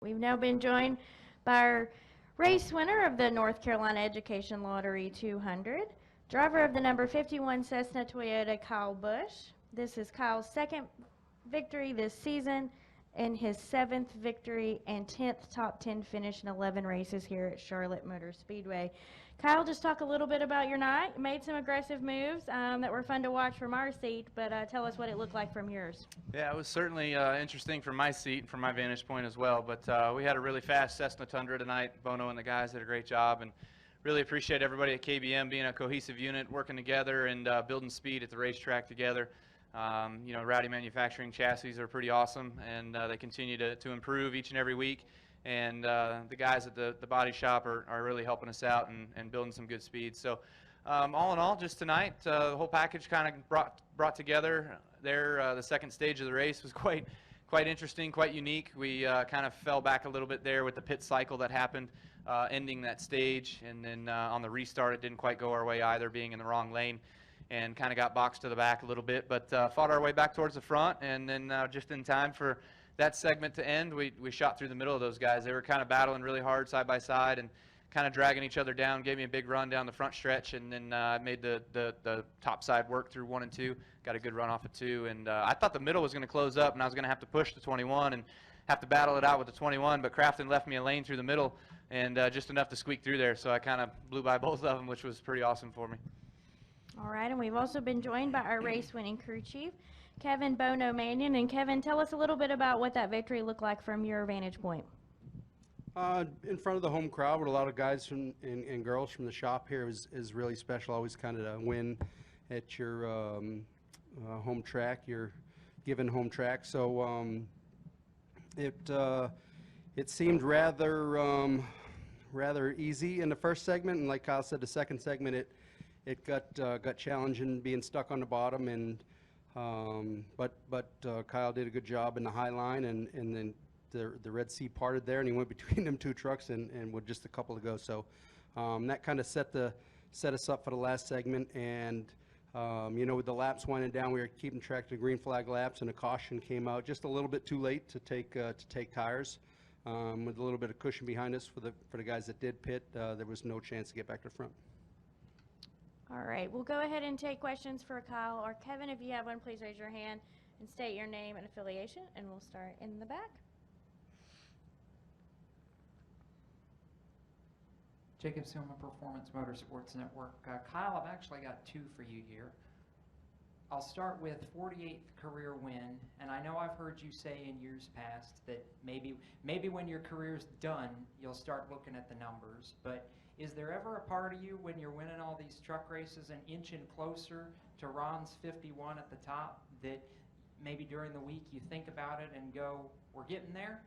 We've now been joined by our race winner of the North Carolina Education Lottery 200, driver of the number 51 Cessna Toyota, Kyle Busch. This is Kyle's second victory this season and his 7th victory and 10th top 10 finish in 11 races here at Charlotte Motor Speedway. Kyle, just talk a little bit about your night. You made some aggressive moves that were fun to watch from our seat, but tell us what it looked like from yours. Yeah, it was certainly interesting from my seat, from my vantage point as well. But we had a really fast Cessna Tundra tonight. Bono and the guys did a great job, and really appreciate everybody at KBM being a cohesive unit, working together and building speed at the racetrack together. You know, Rowdy Manufacturing chassis are pretty awesome, and they continue to improve each and every week. And the guys at the body shop are really helping us out and building some good speed. So all in all, just tonight, the whole package kind of brought together there. The second stage of the race was quite interesting, quite unique. We kind of fell back a little bit there with the pit cycle that happened, ending that stage. And then on the restart, it didn't quite go our way either, being in the wrong lane, and kind of got boxed to the back a little bit. But fought our way back towards the front, and then just in time for that segment to end, we shot through the middle of those guys. They were kind of battling really hard side by side and kind of dragging each other down. Gave me a big run down the front stretch, and then made the top side work through 1 and 2. Got a good run off of 2, and I thought the middle was going to close up, and I was going to have to push the 21 and have to battle it out with the 21, but Crafton left me a lane through the middle, and just enough to squeak through there, so I kind of blew by both of them, which was pretty awesome for me. All right, and we've also been joined by our race-winning crew chief, Kevin Bono Mannion. And Kevin, tell us a little bit about what that victory looked like from your vantage point. In front of the home crowd with a lot of guys and girls from the shop here is really special. Always kind of a win at your home track, your given home track. So it seemed rather easy in the first segment, and like Kyle said, the second segment it got challenging being stuck on the bottom, and but Kyle did a good job in the high line, and then the Red Sea parted there, and he went between them two trucks and with just a couple to go. So that kind of set us up for the last segment, and you know, with the laps winding down, we were keeping track of the green flag laps, and a caution came out just a little bit too late to take tires. With a little bit of cushion behind us for the guys that did pit, there was no chance to get back to the front. All right, we'll go ahead and take questions for Kyle or Kevin. If you have one, please raise your hand and state your name and affiliation, and we'll start in the back. Jacob Silma, Performance Motorsports Network. Kyle, I've actually got 2 for you here. I'll start with 48th career win, and I know I've heard you say in years past that maybe when your career's done, you'll start looking at the numbers, but is there ever a part of you when you're winning all these truck races and inching closer to Ron's 51 at the top that maybe during the week you think about it and go, we're getting there?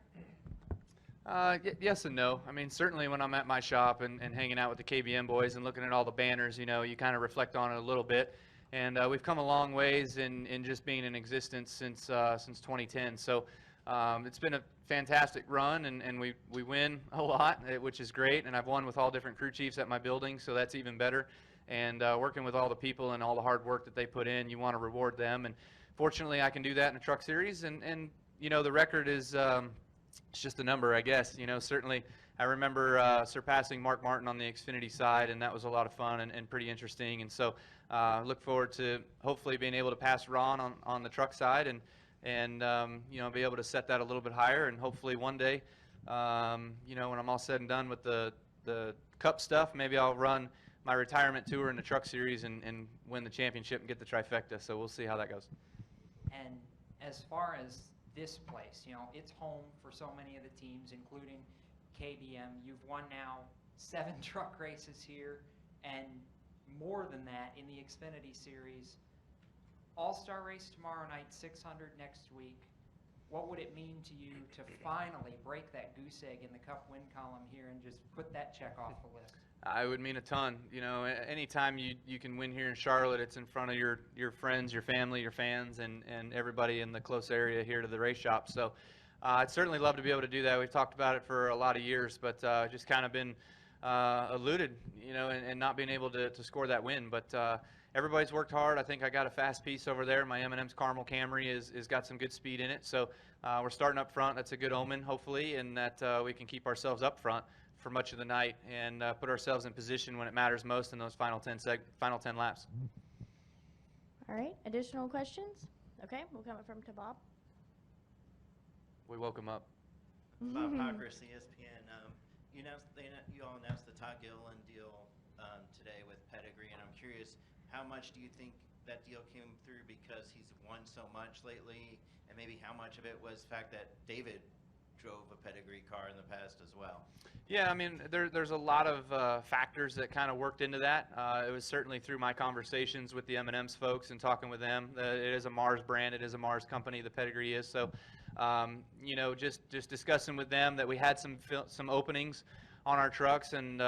Yes and no. I mean, certainly when I'm at my shop and hanging out with the KBM boys and looking at all the banners, you know, you kind of reflect on it a little bit. And we've come a long ways in just being in existence since 2010. So it's been a fantastic run, and we win a lot, which is great. And I've won with all different crew chiefs at my building, so that's even better. And working with all the people and all the hard work that they put in, you want to reward them. And fortunately, I can do that in a truck series. And you know, the record is it's just a number, I guess. You know, certainly I remember surpassing Mark Martin on the Xfinity side, and that was a lot of fun and pretty interesting. And so look forward to hopefully being able to pass Ron on the truck side and you know, be able to set that a little bit higher, and hopefully one day, you know, when I'm all said and done with the Cup stuff, maybe I'll run my retirement tour in the truck series and win the championship and get the trifecta. So we'll see how that goes. And as far as this place, you know, it's home for so many of the teams, including KBM. You've won now 7 truck races here, and more than that in the Xfinity Series. All-Star race tomorrow night, 600 next week. What would it mean to you to finally break that goose egg in the Cup win column here and just put that check off the list? It would mean a ton. You know, anytime you can win here in Charlotte, it's in front of your friends, your family, your fans, and everybody in the close area here to the race shop. So I'd certainly love to be able to do that. We've talked about it for a lot of years, but just kind of been eluded, you know, and not being able to score that win. But everybody's worked hard. I think I got a fast piece over there. My M&M's Caramel Camry is got some good speed in it. So we're starting up front. That's a good omen, hopefully, and that we can keep ourselves up front for much of the night and put ourselves in position when it matters most in those final 10 laps. All right, additional questions? Okay, we'll come from to Bob. We woke him up. Bob Hawkers, ESPN. You all announced the Todd Gilliland deal today with Pedigree, and I'm curious, how much do you think that deal came through because he's won so much lately, and maybe how much of it was the fact that David drove a Pedigree car in the past as well? Yeah, I mean, there's a lot of factors that kind of worked into that. It was certainly through my conversations with the M&M's folks and talking with them. It is a Mars brand. It is a Mars company, the Pedigree is. So, you know, just discussing with them that we had some openings on our trucks, and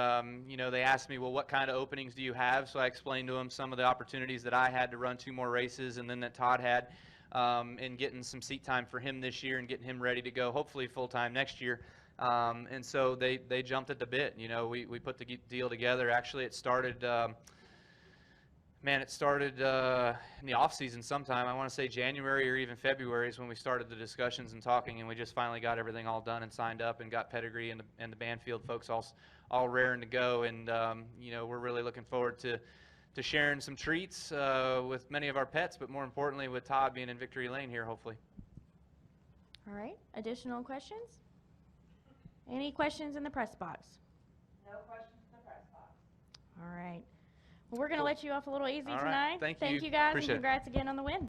you know, they asked me, well, what kind of openings do you have? So I explained to them some of the opportunities that I had to run 2 more races, and then that Todd had in getting some seat time for him this year and getting him ready to go, hopefully full-time next year. And so they jumped at the bit. You know, we put the deal together. Actually, it started, in the off-season sometime. I want to say January or even February is when we started the discussions and talking, and we just finally got everything all done and signed up and got Pedigree and the Banfield folks all raring to go. And, you know, we're really looking forward to sharing some treats with many of our pets, but more importantly with Todd being in Victory Lane here, hopefully. All right, additional questions? Any questions in the press box? No questions in the press box. All right. Well, we're going to let you off a little easy All right. tonight. Thank Thank you. you guys, Appreciate it. and congrats again on the win.